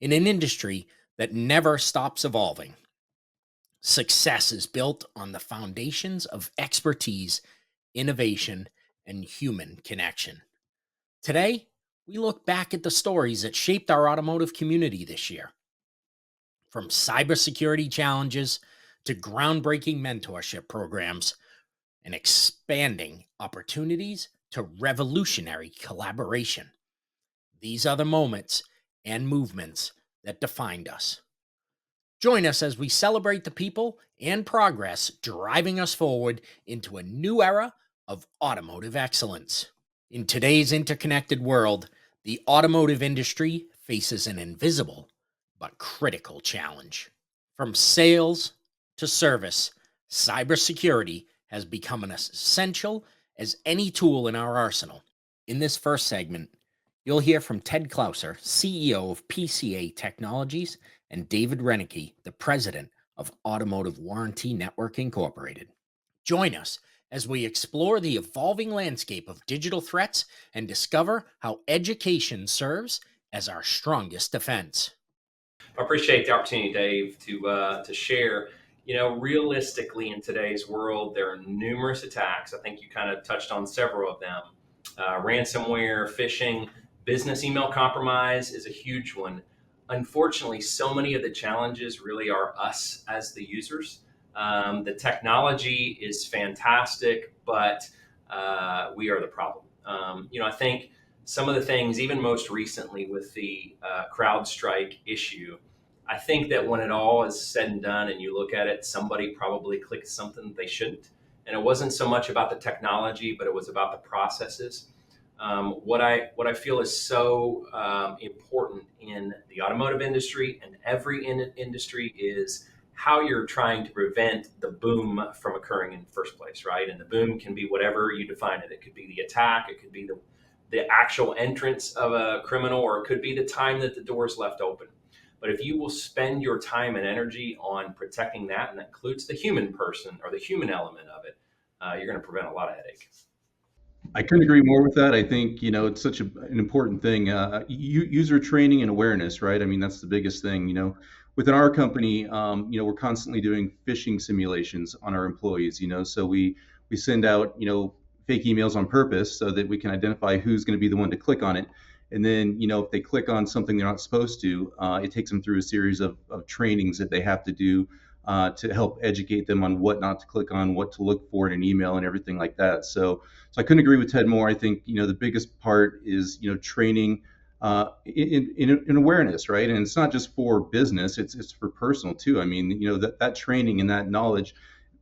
In an industry that never stops evolving, success is built on the foundations of expertise, innovation, and human connection. Today, we look back at the stories that shaped our automotive community this year, from cybersecurity challenges to groundbreaking mentorship programs and expanding opportunities to revolutionary collaboration. These are the moments and movements that defined us. Join us as we celebrate the people and progress driving us forward into a new era of automotive excellence. In today's interconnected world, the automotive industry faces an invisible but critical challenge. From sales to service, cybersecurity has become as essential as any tool in our arsenal. In this first segment, you'll hear from Ted Klauser, CEO of PCA Technologies, and David Renicky, the president of Automotive Warranty Network Incorporated. Join us as we explore the evolving landscape of digital threats and discover how education serves as our strongest defense. I appreciate the opportunity, Dave, to share. Realistically, in today's world, there are numerous attacks. I think you kind of touched on several of them. Ransomware, phishing, business email compromise is a huge one. Unfortunately, so many of the challenges really are us as the users. The technology is fantastic, but we are the problem. I think some of the things, even most recently with the CrowdStrike issue, I think that when it all is said and done and you look at it, somebody probably clicked something they shouldn't. And it wasn't so much about the technology, but it was about the processes. What I feel is so important in the automotive industry and every industry is how you're trying to prevent the boom from occurring in the first place, right? And the boom can be whatever you define it. It could be the attack, it could be the actual entrance of a criminal, or it could be the time that the door is left open. But if you will spend your time and energy on protecting that, and that includes the human person or the human element of it, you're going to prevent a lot of headache. I couldn't agree more with that. I think, it's such an important thing. User training and awareness, right? I mean, that's the biggest thing. Within our company, we're constantly doing phishing simulations on our employees, so we send out, fake emails on purpose so that we can identify who's going to be the one to click on it. And then, if they click on something they're not supposed to, it takes them through a series of trainings that they have to do to help educate them on what not to click on, what to look for in an email, and everything like that. So I couldn't agree with Ted more. I think the biggest part is training in awareness, right? And it's not just for business; it's for personal too. I mean, that training and that knowledge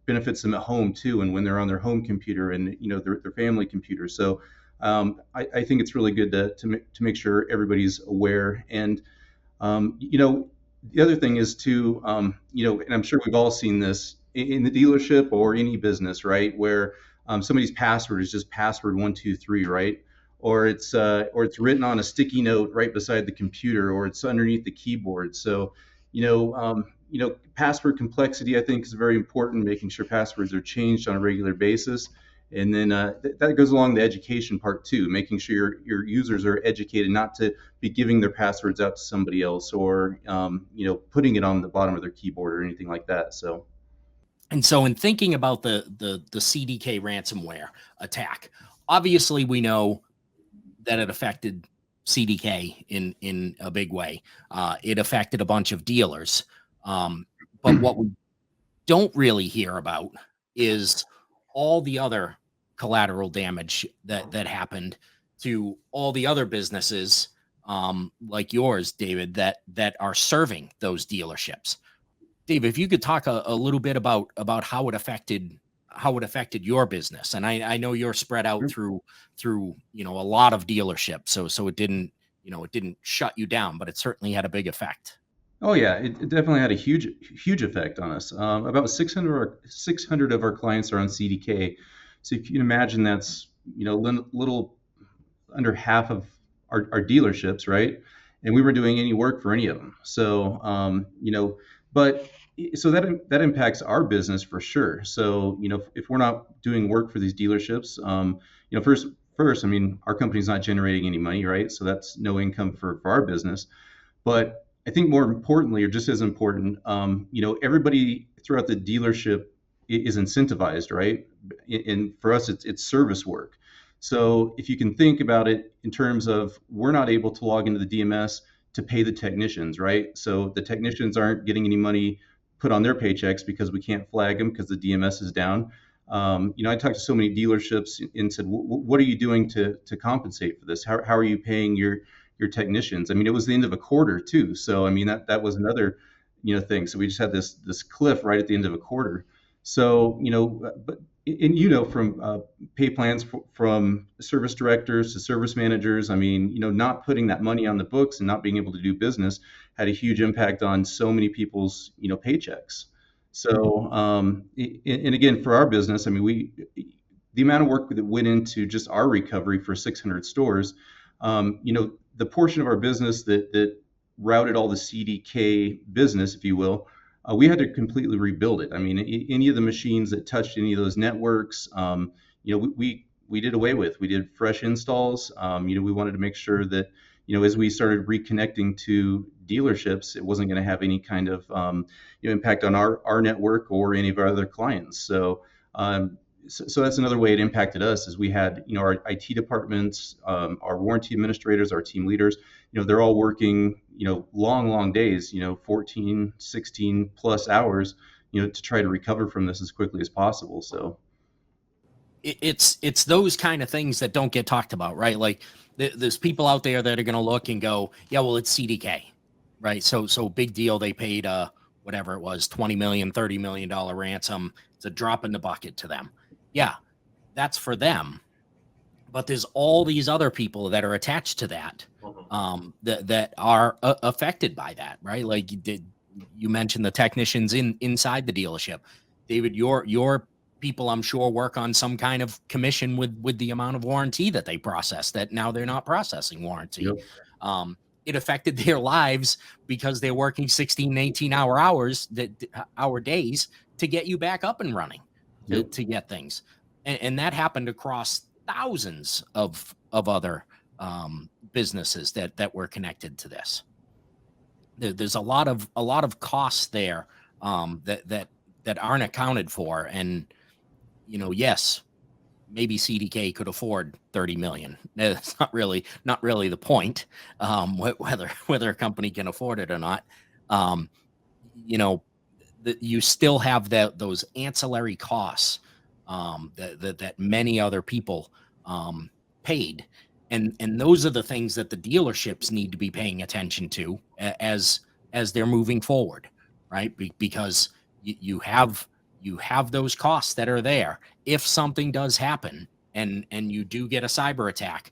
benefits them at home too, and when they're on their home computer and their family computer. So I think it's really good to make sure everybody's aware. And the other thing is to and I'm sure we've all seen this in the dealership or any business, right, where somebody's password is just password 123, right? Or it's written on a sticky note right beside the computer, or it's underneath the keyboard. So password complexity, I think, is very important, making sure passwords are changed on a regular basis. And then that goes along the education part too, making sure your users are educated not to be giving their passwords out to somebody else, or putting it on the bottom of their keyboard or anything like that. And so, in thinking about the CDK ransomware attack, obviously we know that it affected CDK in a big way. It affected a bunch of dealers, but what we don't really hear about is all the other collateral damage that happened to all the other businesses, like yours, David, that are serving those dealerships. Dave, if you could talk a little bit about how it affected your business, and I know you're spread out through a lot of dealerships, so it didn't shut you down, but it certainly had a big effect. Oh yeah, it definitely had a huge effect on us. About 600 of our clients are on CDK, so if you can imagine, that's little under half of our dealerships, right? And we weren't doing any work for any of them. So but so that impacts our business for sure. So if we're not doing work for these dealerships, first, I mean, our company's not generating any money, right? So that's no income for our business. But I think more importantly, or just as important, everybody throughout the dealership is incentivized, right? And for us, it's service work. So if you can think about it in terms of we're not able to log into the DMS to pay the technicians, right? So the technicians aren't getting any money put on their paychecks because we can't flag them because the DMS is down. I talked to so many dealerships and said, "What are you doing to compensate for this? How are you paying your technicians?" I mean, it was the end of a quarter too, so I mean that was another thing. So we just had this cliff right at the end of a quarter. So but and from pay plans from service directors to service managers. I mean, not putting that money on the books and not being able to do business had a huge impact on so many people's paychecks. So and again, for our business, I mean, the amount of work that went into just our recovery for 600 stores, the portion of our business that routed all the CDK business, if you will, we had to completely rebuild it. I mean, any of the machines that touched any of those networks, we did away with. We did fresh installs. We wanted to make sure that as we started reconnecting to dealerships, it wasn't going to have any kind of impact on our network or any of our other clients. So that's another way it impacted us is we had, our IT departments, our warranty administrators, our team leaders, they're all working, long days, 14, 16 plus hours, to try to recover from this as quickly as possible. So it's those kind of things that don't get talked about, right? Like there's people out there that are going to look and go, yeah, well, it's CDK, right? So big deal. They paid whatever it was, 20 million, $30 million ransom. It's a drop in the bucket to them. Yeah, that's for them. But there's all these other people that are attached to that, that are affected by that, right? Like you mentioned the technicians inside the dealership. David, your people, I'm sure, work on some kind of commission with the amount of warranty that they process. That now they're not processing warranty. yep. It affected their lives because they're working 16, 18 hour days to get you back up and running Yep. to get things. And that happened across thousands of other businesses that were connected to this. There's a lot of costs there that aren't accounted for. And yes, maybe CDK could afford 30 million. That's not really the point. Whether a company can afford it or not. You know, you still have those ancillary costs that many other people paid, and those are the things that the dealerships need to be paying attention to as they're moving forward, right? Because you have those costs that are there. If something does happen and you do get a cyber attack,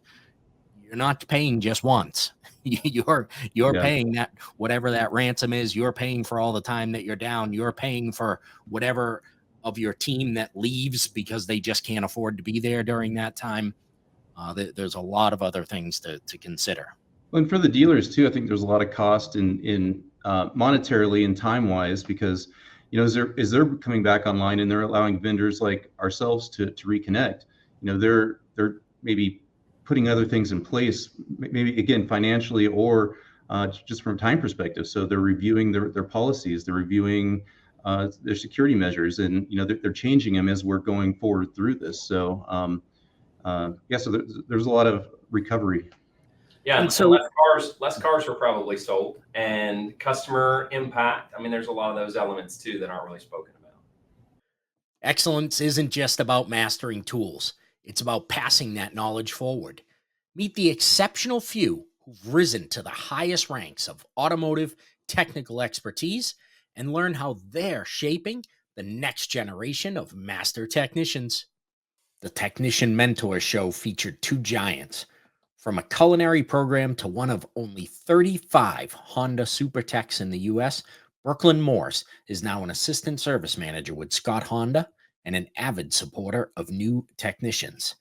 you're not paying just once. You're Yeah. paying that, whatever that ransom is. You're paying for all the time that you're down. You're paying for whatever of your team that leaves because they just can't afford to be there during that time. There's a lot of other things to consider. And for the dealers too, I think there's a lot of cost in monetarily and time wise because as they're coming back online and they're allowing vendors like ourselves to reconnect, they're maybe putting other things in place, maybe again financially or just from a time perspective. So they're reviewing their policies, they're reviewing their security measures, and they're changing them as we're going forward through this. So so there's a lot of recovery. Yeah, And and so less cars were probably sold, and customer impact. I mean, there's a lot of those elements too that aren't really spoken about. excellence isn't just about mastering tools. It's about passing that knowledge forward. Meet the exceptional few who've risen to the highest ranks of automotive technical expertise and learn how they're shaping the next generation of master technicians. The Technician Mentor Show featured two giants. From a culinary program to one of only 35 Honda Super Techs in the US, Brooklyn Morse is now an assistant service manager with Scott Honda and an avid supporter of new technicians.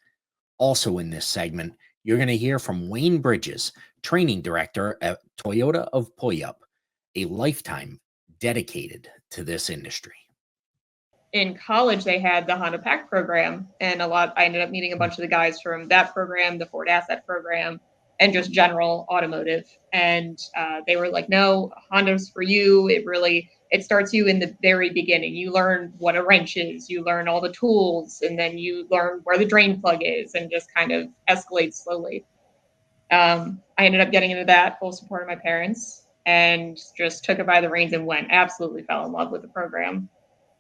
Also in this segment, you're going to hear from Wayne Bridges, training director at Toyota of Puyallup, a lifetime dedicated to this industry. In college, they had the Honda Pack program, and I ended up meeting a bunch of the guys from that program, the Ford Asset program, and just general automotive. And they were like, no, Honda's for you. It starts you in the very beginning. You learn what a wrench is, you learn all the tools, and then you learn where the drain plug is, and just kind of escalates slowly. I ended up getting into that, full support of my parents, and just took it by the reins and absolutely fell in love with the program.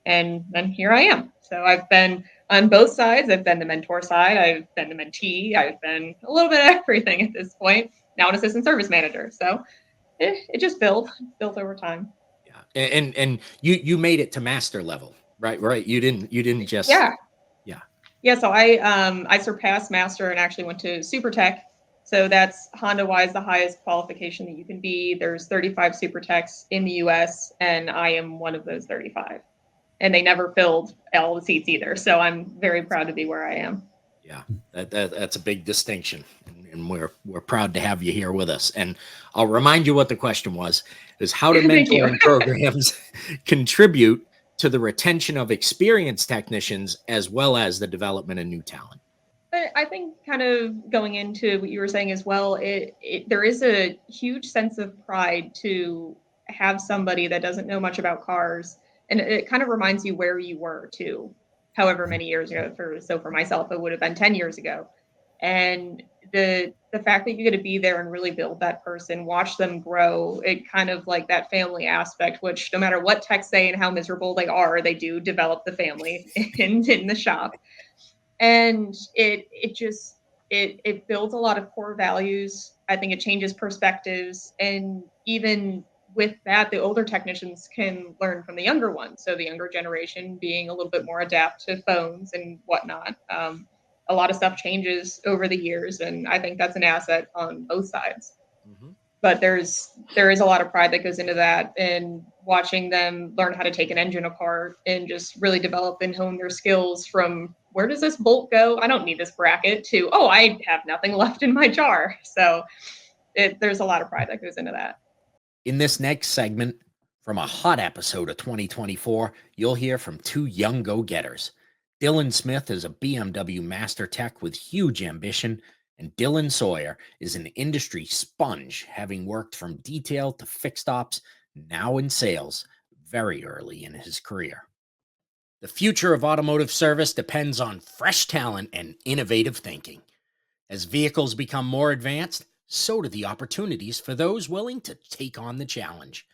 And then here I am. So I've been on both sides. I've been the mentor side. I've been the mentee. I've been a little bit of everything at this point. Now an assistant service manager. So it just built over time. Yeah. And you made it to master level, right? Right. You didn't just. Yeah. Yeah. Yeah. So I surpassed master and actually went to super tech. So that's Honda wise the highest qualification that you can be. There's 35 super techs in the US, and I am one of those 35. And they never filled all the seats either. So I'm very proud to be where I am. Yeah, that's a big distinction, and we're proud to have you here with us. And I'll remind you what the question was: is how do mentoring programs contribute to the retention of experienced technicians as well as the development of new talent? I think kind of going into what you were saying as well, there is a huge sense of pride to have somebody that doesn't know much about cars. And it kind of reminds you where you were too, however many years ago. For myself, it would have been 10 years ago. And the fact that you get to be there and really build that person, watch them grow, it kind of like that family aspect, which no matter what techs say and how miserable they are, they do develop the family in the shop. And it builds a lot of core values. I think it changes perspectives, and even with that, the older technicians can learn from the younger ones. So the younger generation being a little bit more adept to phones and whatnot. A lot of stuff changes over the years, and I think that's an asset on both sides. Mm-hmm. But there is a lot of pride that goes into that, and watching them learn how to take an engine apart and just really develop and hone their skills from where does this bolt go? I don't need this bracket to, oh, I have nothing left in my jar. So there's a lot of pride that goes into that. In this next segment, from a hot episode of 2024, you'll hear from two young go-getters. Dylan Smith is a BMW Master Tech with huge ambition, and Dylan Sawyer is an industry sponge, having worked from detail to fixed ops, now in sales, very early in his career. The future of automotive service depends on fresh talent and innovative thinking. As vehicles become more advanced, so do the opportunities for those willing to take on the challenge.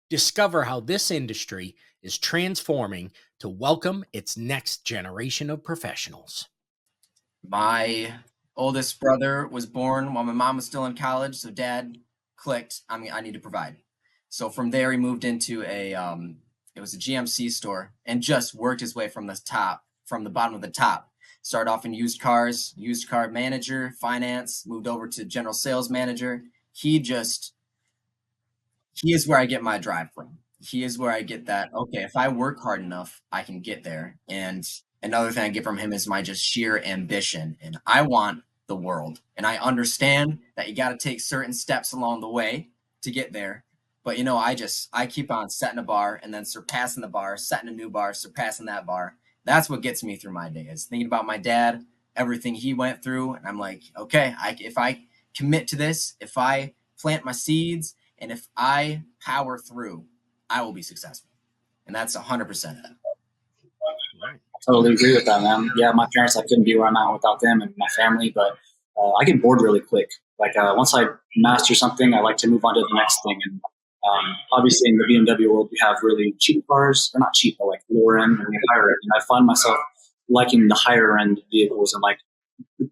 Discover how this industry is transforming to welcome its next generation of professionals. My oldest brother was born while my mom was still in college, so dad clicked, I need to provide. So from there, he moved into it was a GMC store, and just worked his way from the bottom of the top. Started off in used car manager, finance, moved over to general sales manager. He is where I get my drive from. He is where I get that, okay, if I work hard enough, I can get there. And another thing I get from him is my just sheer ambition. And I want the world. And I understand that you got to take certain steps along the way to get there. But, I keep on setting a bar and then surpassing the bar, setting a new bar, surpassing that bar. That's what gets me through my days. Thinking about my dad, everything he went through. And I'm like, okay, if I commit to this, if I plant my seeds, and if I power through, I will be successful. And that's 100% of it. Totally agree with that, man. Yeah, my parents, I couldn't be where I'm at without them and my family, but I get bored really quick. Like once I master something, I like to move on to the next thing. And obviously in the BMW world, we have really cheap cars, or not cheap, but like lower end and higher end. And I find myself liking the higher end vehicles and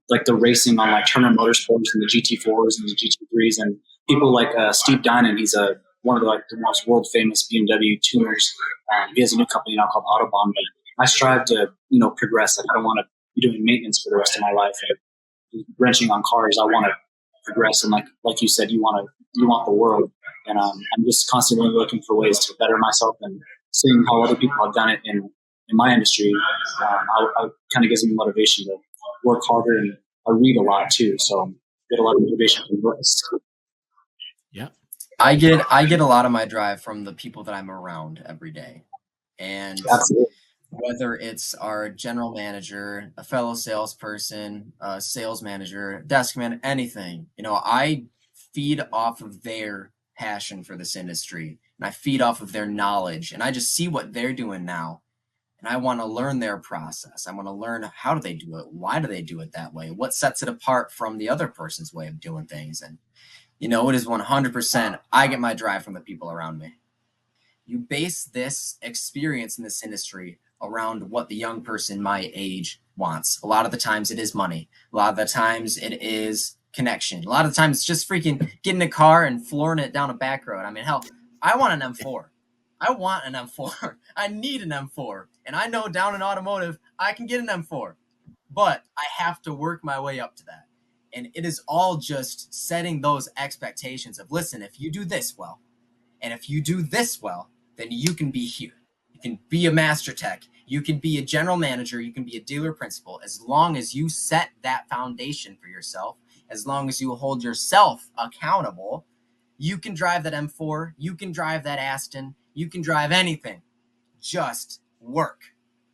like the racing on like Turner Motorsports and the GT4s and the GT3s, and people like Steve Dinan. He's one of the most world famous BMW tuners. He has a new company now called Autobahn. But I strive to progress. Like I don't want to be doing maintenance for the rest of my life. Like, wrenching on cars, I want to progress. And like you said, you want the world. And I'm just constantly looking for ways to better myself, and seeing how other people have done it in my industry. I kind of gives me motivation to work harder, and I read a lot too, so get a lot of motivation from books. Yeah, I get a lot of my drive from the people that I'm around every day, and Absolutely. whether it's our general manager, a fellow salesperson, a sales manager, desk man, anything. I feed off of their passion for this industry, and I feed off of their knowledge, and I just see what they're doing now, and I want to learn their process. I want to learn, how do they do it? Why do they do it that way? What sets it apart from the other person's way of doing things? And it is 100%. I get my drive from the people around me. You base this experience in this industry around what the young person my age wants. A lot of the times it is money. A lot of the times it is connection. A lot of the times it's just freaking getting a car and flooring it down a back road. I mean, hell, I want an M4. I want an M4. I need an M4. And I know down in automotive, I can get an M4. But I have to work my way up to that. And it is all just setting those expectations of, listen, if you do this well, and if you do this well, then you can be here. You can be a master tech. You can be a general manager. You can be a dealer principal. As long as you set that foundation for yourself, as long as you hold yourself accountable, you can drive that M4. You can drive that Aston. You can drive anything. Just work.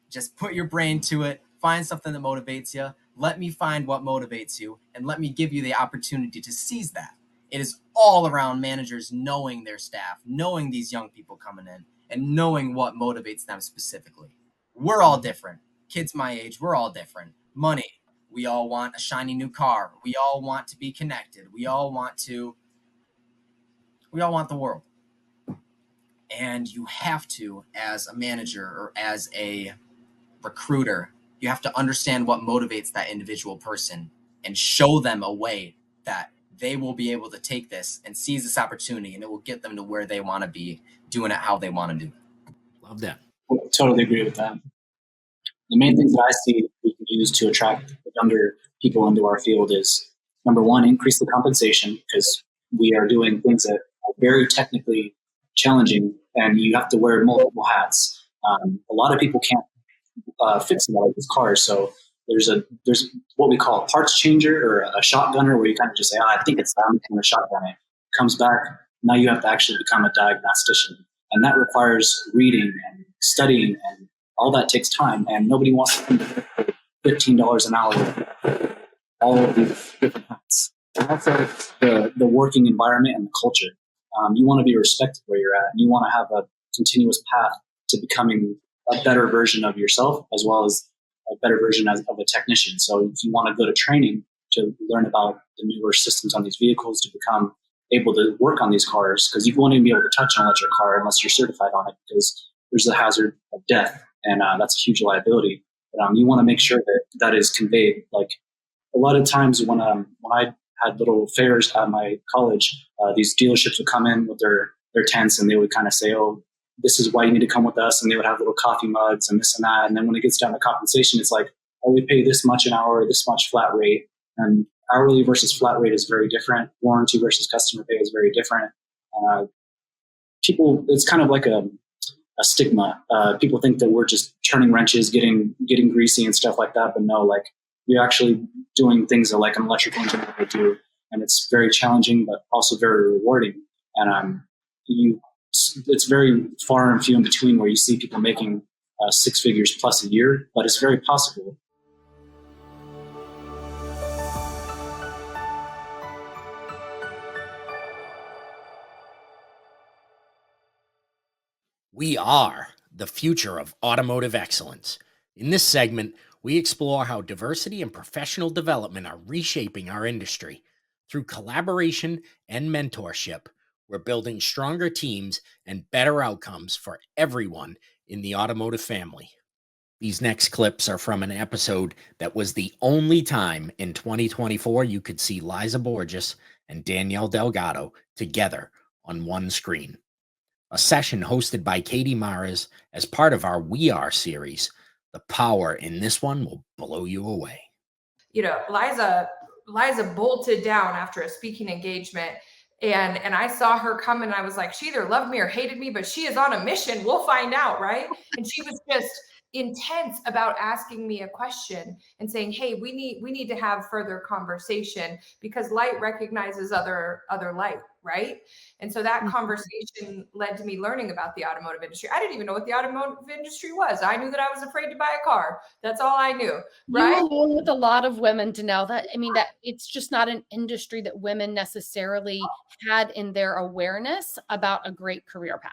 Just put your brain to it. Find something that motivates you. Let me find what motivates you, and let me give you the opportunity to seize that. It is all around managers knowing their staff, knowing these young people coming in, and knowing what motivates them specifically. We're all different. Kids my age, we're all different. Money, we all want a shiny new car. We all want to be connected. We all want the world. And you have to, as a manager or as a recruiter, you have to understand what motivates that individual person and show them a way that they will be able to take this and seize this opportunity, and it will get them to where they want to be, doing it how they want to do it. Love that. Totally agree with that. The main things that I see we can use to attract younger people into our field is, number one, increase the compensation, because we are doing things that are very technically challenging, and you have to wear multiple hats. A lot of people can't fix a lot of these cars, so there's what we call a parts changer or a shotgunner, where you kind of just say, I think it's them, and a shotgun it comes back. Now you have to actually become a diagnostician, and that requires reading and studying, and all that takes time, and nobody wants to come for $15 an hour, all of these different hats. And also the working environment and the culture. You want to be respected where you're at, and you want to have a continuous path to becoming a better version of yourself, as well as a better version of a technician. So if you want to go to training to learn about the newer systems on these vehicles, to become able to work on these cars, because you won't even be able to touch an electric car unless you're certified on it, because there's a hazard of death, and that's a huge liability. But you want to make sure that is conveyed. Like, a lot of times when I had little fairs at my college, these dealerships would come in with their tents, and they would kind of say, oh, this is why you need to come with us. And they would have little coffee mugs and this and that. And then when it gets down to compensation, it's like, oh, we pay this much an hour, this much flat rate. And hourly versus flat rate is very different. Warranty versus customer pay is very different. People, it's kind of like a stigma. People think that we're just turning wrenches, getting greasy and stuff like that. But no, like, we're actually doing things that like an electrical engineer would do. And it's very challenging, but also very rewarding. And it's very far and few in between where you see people making 6 figures plus a year, but it's very possible. We are the future of automotive excellence. In this segment, we explore how diversity and professional development are reshaping our industry. Through collaboration and mentorship, we're building stronger teams and better outcomes for everyone in the automotive family. These next clips are from an episode that was the only time in 2024 you could see Liza Borges and Danielle Delgado together on one screen. A session hosted by Katie Maras as part of our We Are series. The power in this one will blow you away. You know, Liza bolted down after a speaking engagement, and I saw her come, and I was like, she either loved me or hated me, but she is on a mission. We'll find out, right? And she was just intense about asking me a question and saying, hey, we need to have further conversation, because light recognizes other light, right? And so that conversation led to me learning about the automotive industry. I didn't even know what the automotive industry was. I knew that I was afraid to buy a car. That's all I knew, right? You along with a lot of women, Danelle, that it's just not an industry that women necessarily had in their awareness about a great career path.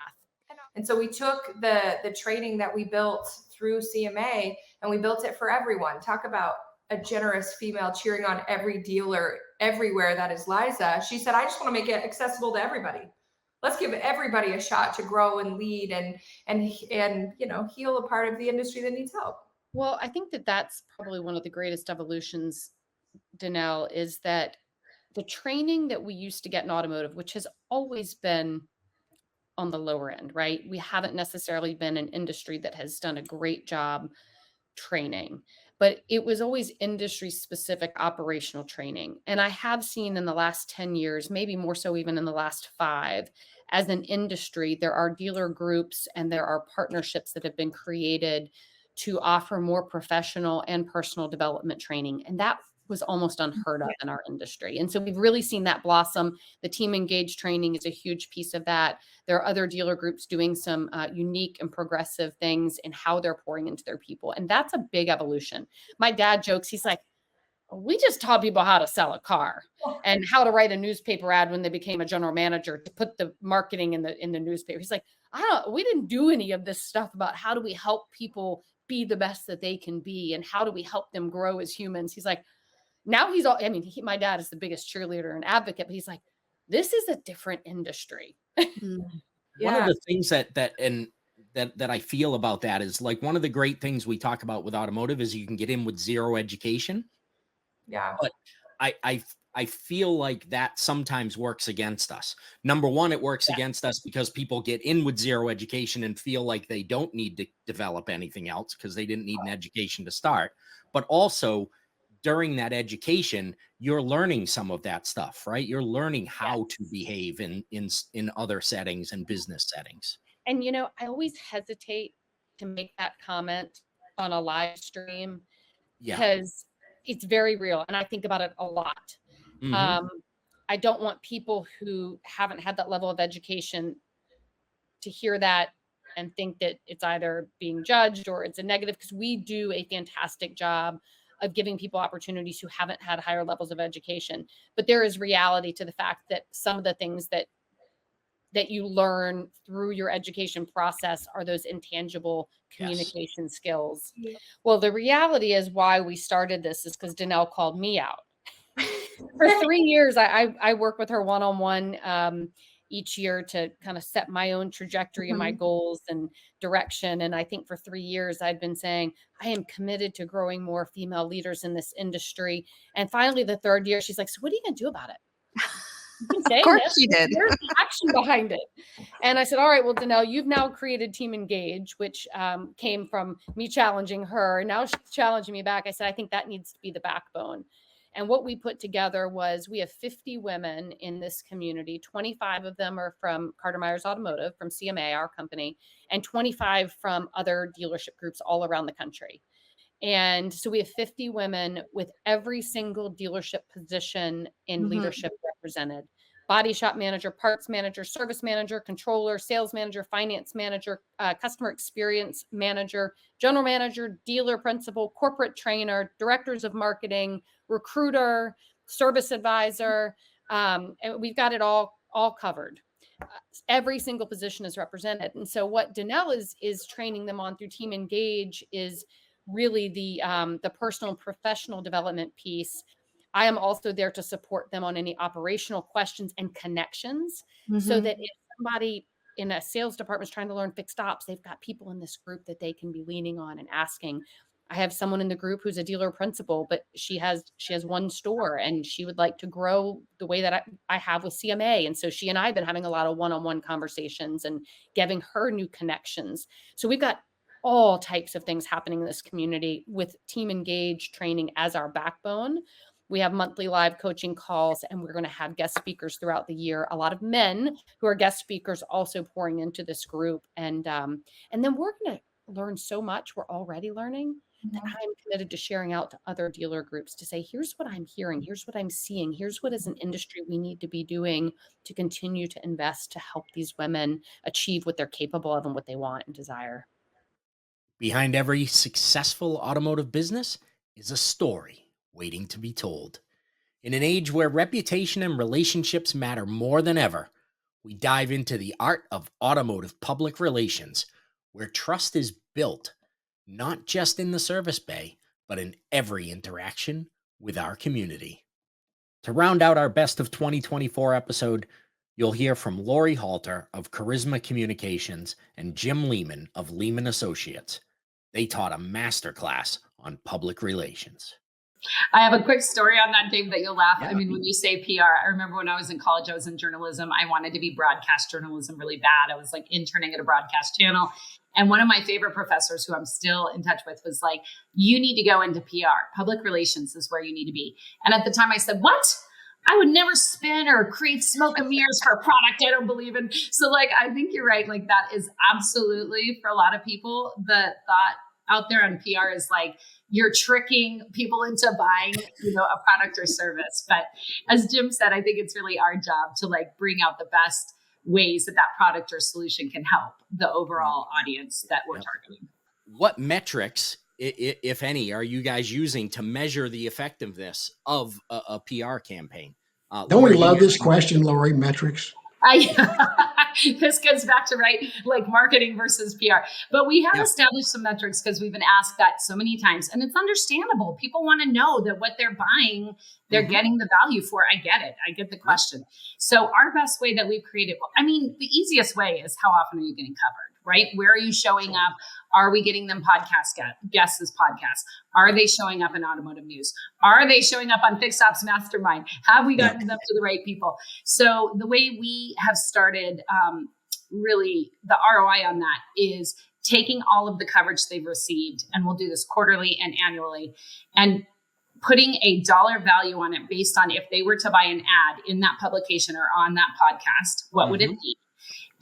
And so we took the training that we built through CMA and we built it for everyone. Talk about a generous female cheering on every dealer everywhere. That is Liza. She said, I just want to make it accessible to everybody. Let's give everybody a shot to grow and lead and heal a part of the industry that needs help. Well, I think that that's probably one of the greatest evolutions, Danelle, is that the training that we used to get in automotive, which has always been on the lower end, right? We haven't necessarily been an industry that has done a great job training, but it was always industry specific operational training. And I have seen in the last 10 years, maybe more so even in the last 5, as an industry, there are dealer groups and there are partnerships that have been created to offer more professional and personal development training. And that was almost unheard of in our industry. And so we've really seen that blossom. The team engaged training is a huge piece of that. There are other dealer groups doing some unique and progressive things in how they're pouring into their people. And that's a big evolution. My dad jokes, he's like, we just taught people how to sell a car and how to write a newspaper ad when they became a general manager to put the marketing in the newspaper. He's like, we didn't do any of this stuff about how do we help people be the best that they can be and how do we help them grow as humans. He's like, now he's all, my dad is the biggest cheerleader and advocate, but he's like, this is a different industry. One of the things that I feel about that is, like, one of the great things we talk about with automotive is you can get in with zero education. Yeah. But I feel like that sometimes works against us. Number one, it works against us because people get in with zero education and feel like they don't need to develop anything else because they didn't need an education to start. But also, during that education, you're learning some of that stuff, right? You're learning how to behave in other settings and business settings. And, I always hesitate to make that comment on a live stream because it's very real. And I think about it a lot. I don't want people who haven't had that level of education to hear that and think that it's either being judged or it's a negative, because we do a fantastic job of giving people opportunities who haven't had higher levels of education. But there is reality to the fact that some of the things that you learn through your education process are those intangible communication skills. Yeah. Well, the reality is why we started this is because Danelle called me out. For 3 years, I work with her one-on-one each year to kind of set my own trajectory and my goals and direction. And I think for 3 years, I'd been saying, I am committed to growing more female leaders in this industry. And finally, the 3rd year, she's like, so what are you going to do about it? Of course she did. There's action behind it. And I said, all right, well, Danelle, you've now created Team Engage, which came from me challenging her. And now she's challenging me back. I said, I think that needs to be the backbone. And what we put together was we have 50 women in this community. 25 of them are from Carter Myers Automotive, from CMA, our company, and 25 from other dealership groups all around the country. And so we have 50 women with every single dealership position in leadership represented. Body shop manager, parts manager, service manager, controller, sales manager, finance manager, customer experience manager, general manager, dealer principal, corporate trainer, directors of marketing, recruiter, service advisor. And we've got it all covered. Every single position is represented. And so what Danelle is training them on through Team Engage is really the personal and professional development piece. I am also there to support them on any operational questions and connections, so that if somebody in a sales department is trying to learn fixed ops, they've got people in this group that they can be leaning on and asking. I have someone in the group who's a dealer principal, but she has one store and she would like to grow the way that I have with CMA. And so she and I have been having a lot of one-on-one conversations and giving her new connections. So we've got all types of things happening in this community with Team Engage training as our backbone. We have monthly live coaching calls, and we're going to have guest speakers throughout the year. A lot of men who are guest speakers also pouring into this group. And then we're going to learned so much, we're already learning, that I'm committed to sharing out to other dealer groups to say, here's what I'm hearing, here's what I'm seeing, here's what as an industry we need to be doing to continue to invest to help these women achieve what they're capable of and what they want and desire. Behind every successful automotive business is a story waiting to be told. In an age where reputation and relationships matter more than ever, we dive into the art of automotive public relations, where trust is built not just in the service bay, but in every interaction with our community. To round out our Best of 2024 episode, you'll hear from Lori Halter of Charisma Communications and Jim Lehman of Lehman Associates. They taught a masterclass on public relations. I have a quick story on that, Dave, that you'll laugh. Yeah. I mean, when you say PR, I remember when I was in college, I was in journalism. I wanted to be broadcast journalism really bad. I was like interning at a broadcast channel. And one of my favorite professors who I'm still in touch with was like, you need to go into PR. Public relations is where you need to be. And at the time I said, what? I would never spin or create smoke and mirrors for a product I don't believe in. So like, I think you're right. Like that is absolutely for a lot of people, the thought out there on PR is like, you're tricking people into buying, a product or service. But as Jim said, I think it's really our job to like bring out the best ways that product or solution can help the overall audience that we're targeting. What metrics, if any, are you guys using to measure the effectiveness of a PR campaign? Don't we love this question, Lori, metrics? This goes back to like marketing versus PR, but we have established some metrics because we've been asked that so many times, and it's understandable. People want to know that what they're buying, they're getting the value for. I get it. I get the question. So our best way that we've created, the easiest way is how often are you getting covered, right? Where are you showing up? Are we getting them guests as podcasts? Are they showing up in automotive news? Are they showing up on Fixed Ops Mastermind? Have we gotten them to the right people? So the way we have started, really the ROI on that is taking all of the coverage they've received, and we'll do this quarterly and annually, and putting a dollar value on it based on if they were to buy an ad in that publication or on that podcast, what would it be?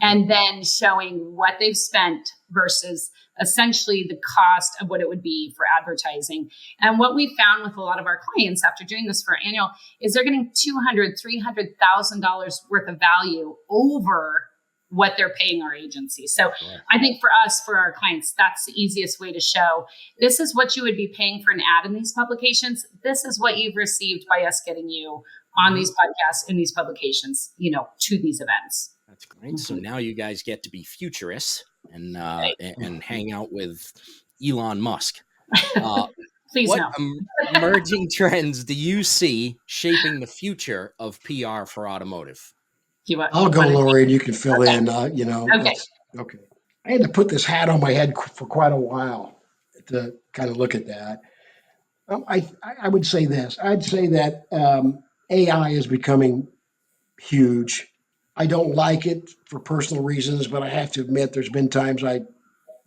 And then showing what they've spent versus essentially the cost of what it would be for advertising. And what we found with a lot of our clients after doing this for annual is they're getting $200,000, $300,000 worth of value over what they're paying our agency. So I think for us, for our clients, that's the easiest way to show this is what you would be paying for an ad in these publications. This is what you've received by us getting you on these podcasts, in these publications, to these events. That's great. So now you guys get to be futurists and hang out with Elon Musk. Please what no. Emerging trends do you see shaping the future of PR for automotive? I'll go, Lori, and you can fill in. Okay. I had to put this hat on my head for quite a while to kind of look at that. I would say this. I'd say that AI is becoming huge. I don't like it for personal reasons, but I have to admit there's been times I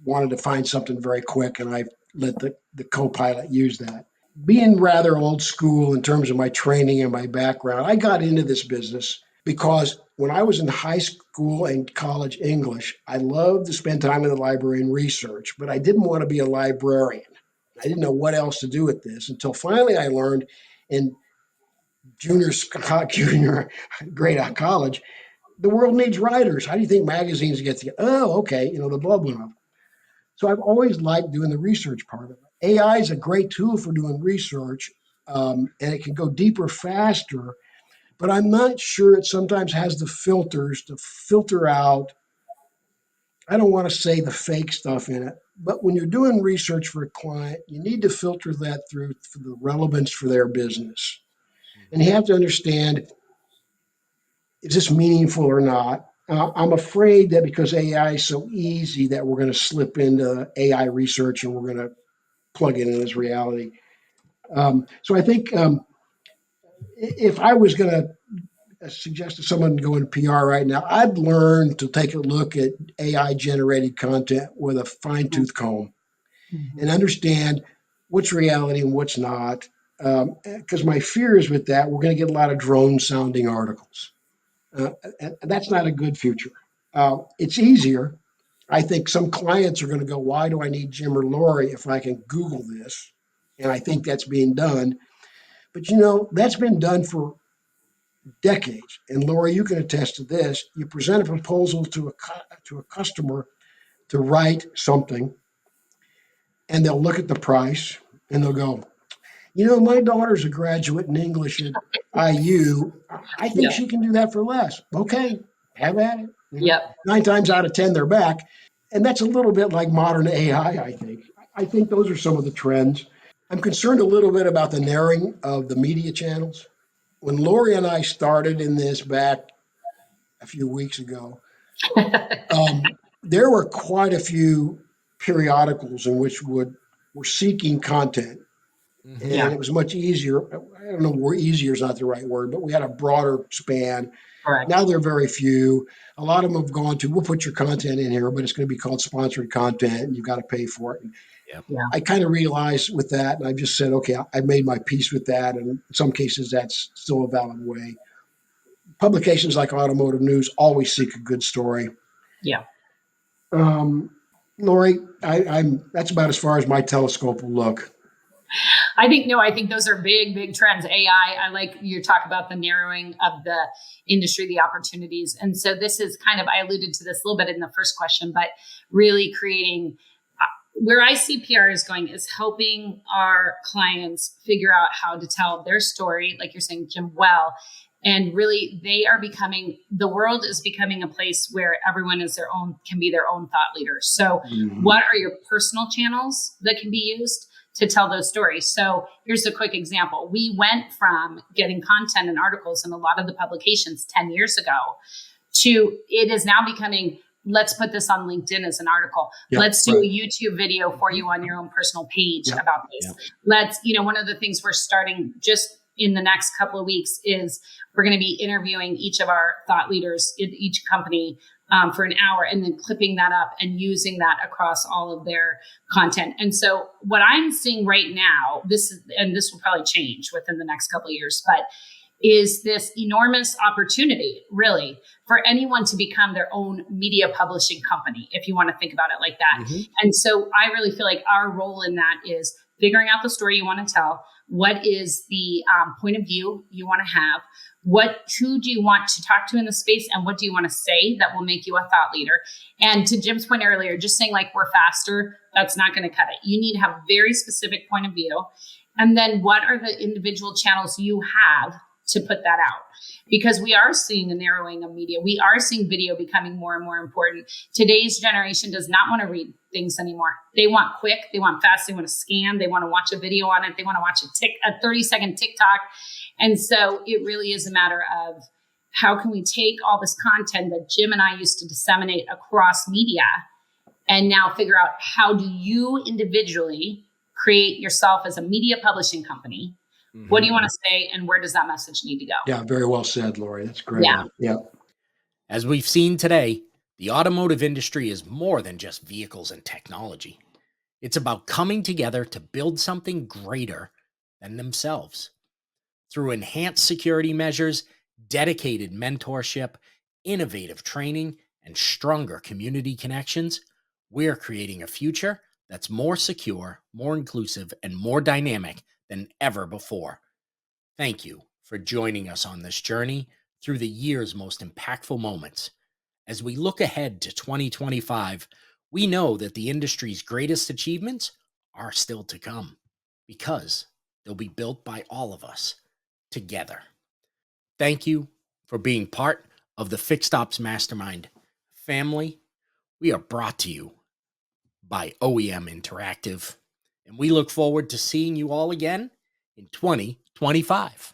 wanted to find something very quick, and I let the co-pilot use that. Being rather old school in terms of my training and my background, I got into this business because when I was in high school and college English, I loved to spend time in the library and research, but I didn't want to be a librarian. I didn't know what else to do with this until finally I learned in junior grade out of college, the world needs writers. How do you think magazines get together? Oh, okay. The bulb went up. So I've always liked doing the research part of it. AI is a great tool for doing research, and it can go deeper faster, but I'm not sure it sometimes has the filters to filter out, I don't want to say the fake stuff in it, but when you're doing research for a client, you need to filter that through for the relevance for their business. And you have to understand, is this meaningful or not? I'm afraid that because AI is so easy that we're going to slip into AI research and we're going to plug it in as reality. So I think if I was going to suggest to someone to go into PR right now, I'd learn to take a look at AI generated content with a fine tooth comb and understand what's reality and what's not. Because my fear is with that, we're going to get a lot of drone sounding articles. And that's not a good future. It's easier. I think some clients are going to go, why do I need Jim or Lori if I can Google this? And I think that's being done. But that's been done for decades. And Lori, you can attest to this. You present a proposal to a customer to write something, and they'll look at the price and they'll go, my daughter's a graduate in English at IU. I think she can do that for less. Okay, have at it. Yep. 9 times out of 10, they're back. And that's a little bit like modern AI, I think. I think those are some of the trends. I'm concerned a little bit about the narrowing of the media channels. When Lori and I started in this back a few weeks ago, there were quite a few periodicals in which were seeking content. And it was much easier. I don't know where easier is not the right word, but we had a broader span. Correct. Now there are very few. A lot of them have gone to, we'll put your content in here, but it's going to be called sponsored content and you've got to pay for it. I kind of realized with that, and I've just said, okay, I made my peace with that. And in some cases, that's still a valid way. Publications like Automotive News always seek a good story. Yeah. Lori, that's about as far as my telescope will look. I think those are big trends. AI, I like you talk about the narrowing of the industry, the opportunities. And so this is I alluded to this a little bit in the first question, but really creating where I see PR is going is helping our clients figure out how to tell their story, like you're saying, Jim, well. And really, the world is becoming a place where everyone can be their own thought leader. So what are your personal channels that can be used to tell those stories? So here's a quick example. We went from getting content and articles in a lot of the publications 10 years ago to it is now becoming, let's put this on LinkedIn as an article. Let's do a YouTube video for you on your own personal page about this. Let's, one of the things we're starting just in the next couple of weeks is we're going to be interviewing each of our thought leaders in each company for an hour and then clipping that up and using that across all of their content. And so what I'm seeing right now, this will probably change within the next couple of years, but is this enormous opportunity really for anyone to become their own media publishing company, if you want to think about it like that. And so I really feel like our role in that is figuring out the story you want to tell. What is the point of view you want to have? Who do you want to talk to in the space, and what do you want to say that will make you a thought leader? And to Jim's point earlier, just saying we're faster, that's not going to cut it. You need to have a very specific point of view. And then what are the individual channels you have to put that out? Because we are seeing a narrowing of media. We are seeing video becoming more and more important. Today's generation does not want to read things anymore. They want quick, they want fast, they want to scan, they want to watch a video on it, they want to watch a 30-second TikTok. And so it really is a matter of how can we take all this content that Jim and I used to disseminate across media and now figure out how do you individually create yourself as a media publishing company? What do you want to say, and where does that message need to go? Yeah, very well said, Lori. That's great. Yeah. As we've seen today, the automotive industry is more than just vehicles and technology. It's about coming together to build something greater than themselves. Through enhanced security measures, dedicated mentorship, innovative training, and stronger community connections, we're creating a future that's more secure, more inclusive, and more dynamic than ever before. Thank you for joining us on this journey through the year's most impactful moments. As we look ahead to 2025, we know that the industry's greatest achievements are still to come because they'll be built by all of us together. Thank you for being part of the Fixed Ops Mastermind family. We are brought to you by OEM Interactive, and we look forward to seeing you all again in 2025.